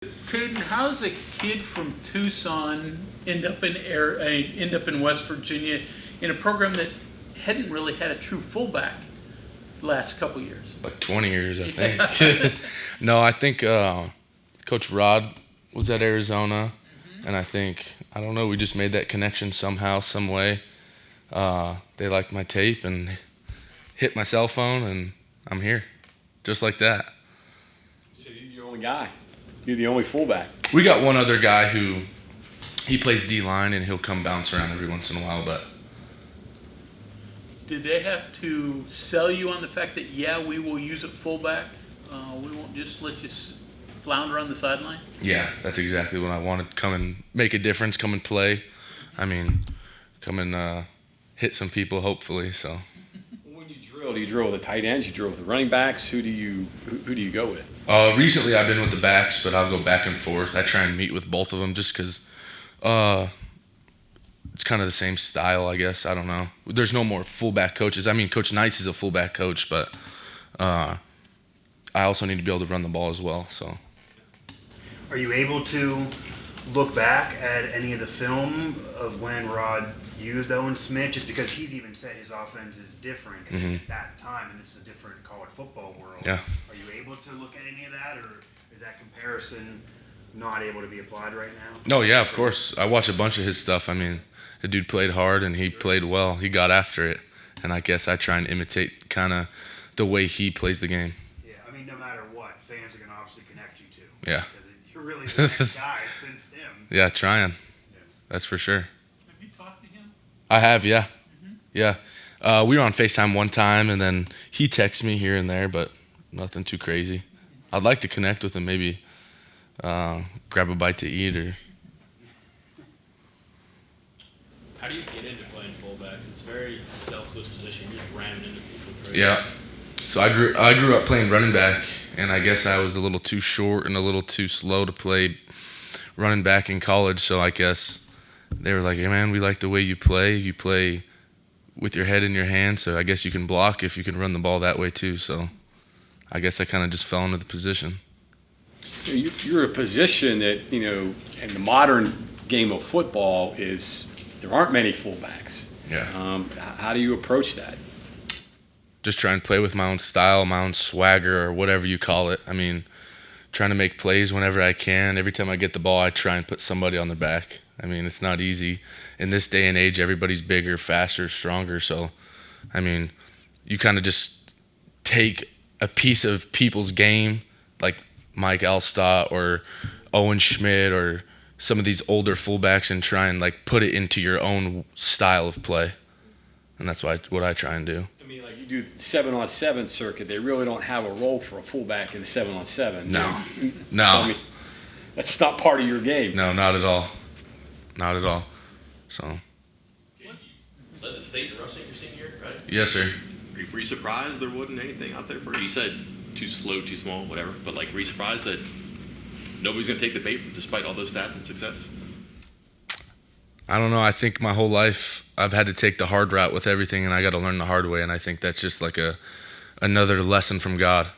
Kayden, how does a kid from Tucson end up in West Virginia in a program that hadn't really had a true fullback the last couple years? Like 20 years, I think. No, I think Coach Rod was at Arizona, and I don't know, we just made that connection somehow, some way. They liked my tape and hit my cell phone, and I'm here, just like that. So you're the only guy. You're the only fullback. We got one other guy who he plays D-line, and he'll come bounce around every once in a while, but Did they have to sell you on the fact that, yeah, we will use a fullback? We won't just let you flounder on the sideline? yeah, that's exactly what I wanted. Come and make a difference, come and play. I mean, come and hit some people, hopefully. So. When you drill, do you drill with the tight ends? You drill with the running backs? Who do you go with? Recently, I've been with the backs, but I'll go back and forth. I try and meet with both of them just because it's kind of the same style, I guess. I don't know. There's no more fullback coaches. I mean, Coach Nice is a fullback coach, but I also need to be able to run the ball as well. So. Are you able to look back at any of the film of when Rod used Owen Smith? Just because he's even said his offense is different at that time, and this is a different college football world. Yeah. Are you able to look at any of that, or is that comparison not able to be applied right now? No, yeah, of course. I watch a bunch of his stuff. I mean, the dude played hard, and he played well. He got after it, and I guess I try and imitate kind of the way he plays the game. Yeah, I mean, no matter what, fans are going to obviously connect you to. Yeah. Because you're really the next guy since him. Yeah, trying. Yeah. That's for sure. Have you talked to him? I have, yeah. Yeah. We were on FaceTime one time, and then he texts me here and there, but nothing too crazy. I'd like to connect with him, maybe grab a bite to eat or. How do you get into playing fullbacks? It's a very selfless position. You're just ramming into people. Yeah. So I grew up playing running back, and I guess I was a little too short and a little too slow to play running back in college. So I guess they were like, "Hey man, we like the way you play. You play with your head in your hand, so I guess you can block if you can run the ball that way too." So I guess I kind of just fell into the position. You're a position that, in the modern game of football there aren't many fullbacks. Yeah. How do you approach that? Just try and play with my own style, my own swagger, or whatever you call it. I mean, trying to make plays whenever I can. Every time I get the ball, I try and put somebody on their back. I mean, it's not easy. In this day and age, everybody's bigger, faster, stronger. So, I mean, you kind of just take a piece of people's game, like Mike Alstott or Owen Schmidt or some of these older fullbacks, and try and put it into your own style of play. And that's what I try and do. I mean, like you do the 7-on-7 circuit, they really don't have a role for a fullback in the 7-on-7. No. So, I mean, that's not part of your game. No, not at all. Not at all. So. You led the state in rushing your senior year, right? Yes, sir. Were you surprised there wasn't anything out there for you? You said too slow, too small, whatever, but were you surprised that nobody's going to take the bait despite all those stats and success? I don't know. I think my whole life I've had to take the hard route with everything, and I got to learn the hard way, and I think that's just another lesson from God.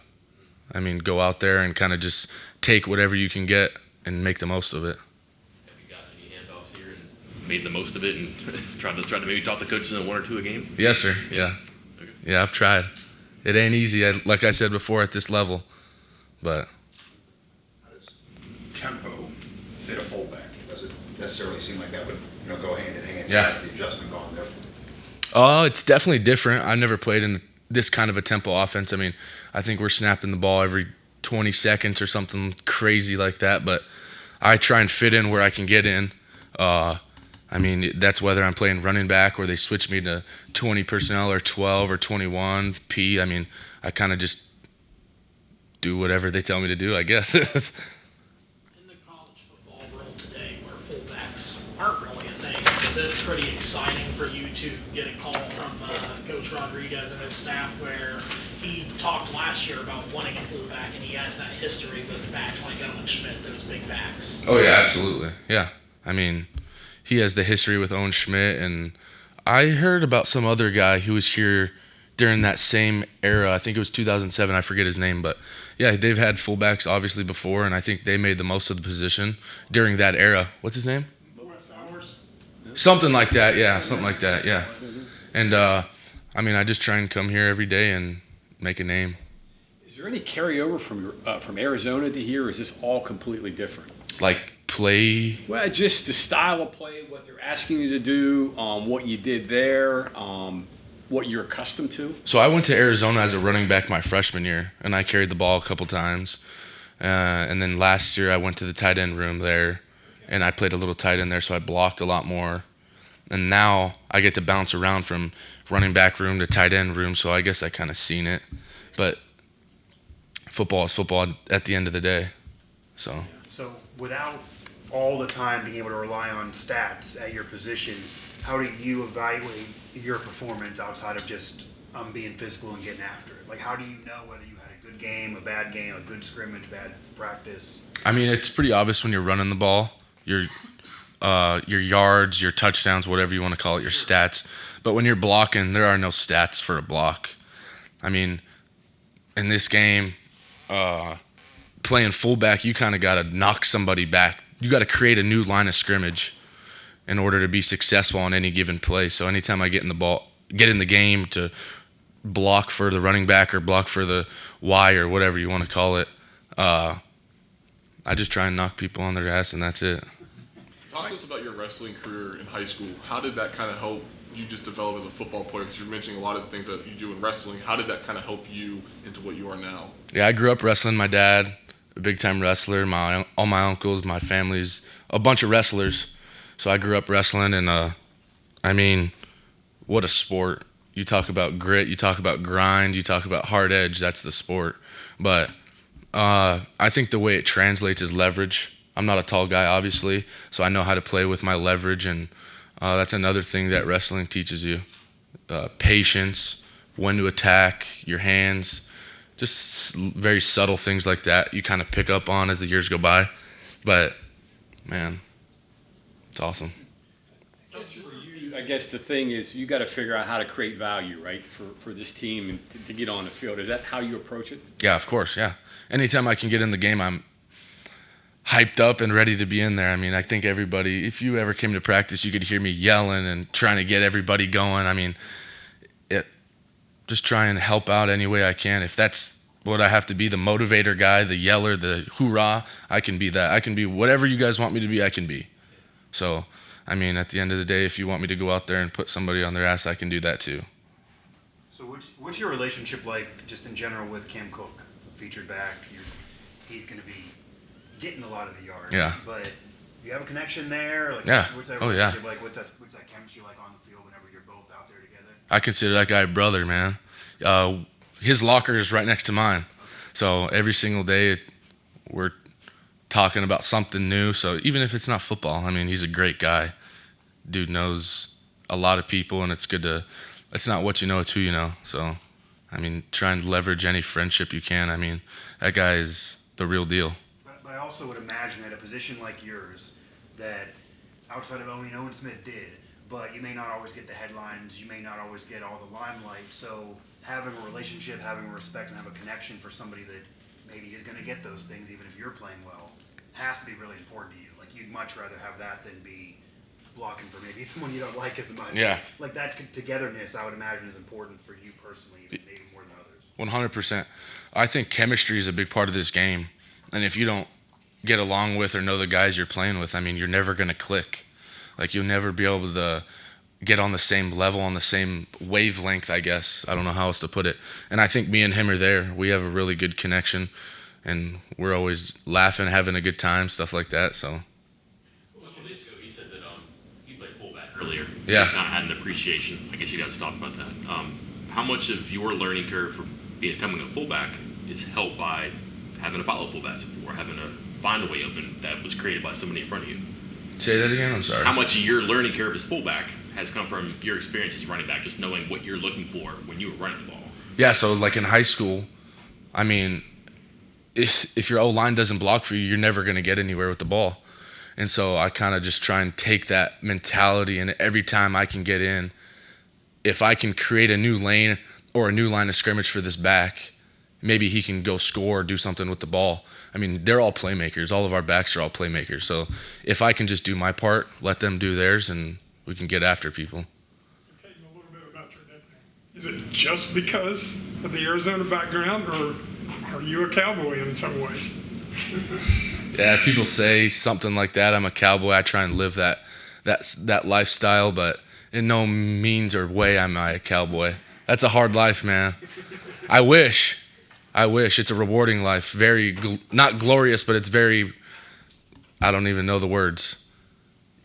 I mean, go out there and kind of just take whatever you can get and make the most of it. Have you gotten any handoffs here and made the most of it and tried to maybe talk the coaches in a one or two a game? Yes, sir. Yeah. Okay. Yeah, I've tried. It ain't easy, like I said before, at this level, but. How does tempo fit a fullback? It doesn't necessarily seem like that would go hand in hand. Yeah. So has the adjustment gone there? It's definitely different. I've never played in this kind of a tempo offense. I mean, I think we're snapping the ball every 20 seconds or something crazy like that, but I try and fit in where I can get in. I mean, that's whether I'm playing running back or they switch me to 20 personnel or 12 or 21 P. I mean, I kind of just do whatever they tell me to do, I guess. In the college football world today, where fullbacks aren't really a thing, is it pretty exciting for you to get a call from Coach Rodriguez and his staff where he talked last year about wanting a fullback, and he has that history with backs like Owen Schmidt, those big backs? Oh, yeah, absolutely. Yeah. I mean, he has the history with Owen Schmidt, and I heard about some other guy who was here during that same era. I think it was 2007. I forget his name, but yeah, they've had fullbacks obviously before, and I think they made the most of the position during that era. What's his name? Something like that. Yeah, something like that. Yeah. And I mean, I just try and come here every day and make a name. Is there any carryover from Arizona to here, or is this all completely different? Like play. Well, just the style of play, what they're asking you to do, what you did there, what you're accustomed to. So I went to Arizona as a running back my freshman year, and I carried the ball a couple times. And then last year I went to the tight end room there, and I played a little tight end there, so I blocked a lot more. And now I get to bounce around from running back room to tight end room, so I guess I kind of seen it. But football is football at the end of the day. So without all the time being able to rely on stats at your position, how do you evaluate your performance outside of just being physical and getting after it? Like, how do you know whether you had a good game, a bad game, a good scrimmage, bad practice? I mean, it's pretty obvious when you're running the ball, your yards, your touchdowns, whatever you want to call it, your stats. But when you're blocking, there are no stats for a block. I mean, in this game, playing fullback, you kind of got to knock somebody back. You got to create a new line of scrimmage in order to be successful on any given play. So anytime I get in the game to block for the running back or block for the Y or whatever you want to call it, I just try and knock people on their ass, and that's it. Talk to us about your wrestling career in high school. How did that kind of help you just develop as a football player? Because you're mentioning a lot of the things that you do in wrestling. How did that kind of help you into what you are now? Yeah, I grew up wrestling. My dad, a big-time wrestler. All my uncles, my family's a bunch of wrestlers. So I grew up wrestling, and I mean, what a sport. You talk about grit, you talk about grind, you talk about hard edge, that's the sport. But I think the way it translates is leverage. I'm not a tall guy, obviously, so I know how to play with my leverage, and that's another thing that wrestling teaches you. Patience, when to attack, your hands, just very subtle things like that you kind of pick up on as the years go by. But, man, it's awesome. I guess the thing is you got to figure out how to create value, right, for this team and to get on the field. Is that how you approach it? Yeah, of course, yeah. Anytime I can get in the game, I'm hyped up and ready to be in there. I mean, I think everybody, if you ever came to practice, you could hear me yelling and trying to get everybody going. I mean, just try and help out any way I can. If that's what I have to be, the motivator guy, the yeller, the hoorah, I can be that. I can be whatever you guys want me to be, I can be. So, I mean, at the end of the day, if you want me to go out there and put somebody on their ass, I can do that too. So what's your relationship like just in general with Cam Cook, featured back? He's going to be getting a lot of the yards. Yeah. But you have a connection there? Like, yeah. What's that oh, yeah. like? What's that chemistry like on the field whenever you're both out there together? I consider that guy a brother, man. His locker is right next to mine. So every single day we're talking about something new. So even if it's not football, I mean, he's a great guy. Dude knows a lot of people, and it's not what you know, it's who you know. So, I mean, try and leverage any friendship you can. I mean, that guy is the real deal. But I also would imagine that a position like yours, that outside of Owen Smith did, but you may not always get the headlines, you may not always get all the limelight. So having a relationship, having a respect, and have a connection for somebody that maybe is going to get those things, even if you're playing well, has to be really important to you. Like, you'd much rather have that than be blocking for maybe someone you don't like as much. Yeah. Like, that togetherness, I would imagine, is important for you personally, even maybe more than others. 100%. I think chemistry is a big part of this game. And if you don't get along with or know the guys you're playing with, I mean, you're never going to click. Like, you'll never be able to get on the same level, on the same wavelength, I guess. I don't know how else to put it. And I think me and him are there. We have a really good connection, and we're always laughing, having a good time, stuff like that. So. Well, 2 days ago, he said that he played fullback earlier. Yeah. Not had an appreciation. I guess you guys talked about that. How much of your learning curve for becoming a fullback is helped by having to follow fullbacks before, having to find a way open that was created by somebody in front of you? Say that again? I'm sorry. How much of your learning curve as fullback has come from your experience as running back, just knowing what you're looking for when you were running the ball? Yeah, so like in high school, I mean, if your O-line doesn't block for you, you're never going to get anywhere with the ball. And so I kind of just try and take that mentality, and every time I can get in, if I can create a new lane or a new line of scrimmage for this back. Maybe he can go score or do something with the ball. I mean, they're all playmakers. All of our backs are all playmakers. So if I can just do my part, let them do theirs, and we can get after people. So, Kayden, a little bit about your nickname. Is it just because of the Arizona background, or are you a Cowboy in some ways? Yeah, people say something like that. I'm a Cowboy. I try and live that lifestyle, but in no means or way am I a Cowboy. That's a hard life, man. I wish. It's a rewarding life. Very, not glorious, but it's very, I don't even know the words.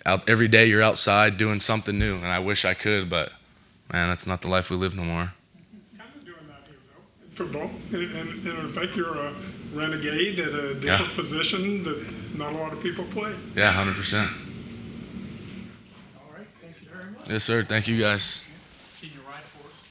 Every day you're outside doing something new, and I wish I could, but, man, that's not the life we live no more. Kind of doing that here, though, in football. And in effect, you're a renegade at a different position that not a lot of people play. Yeah, 100%. All right, thank you very much. Yes, sir. Thank you, guys.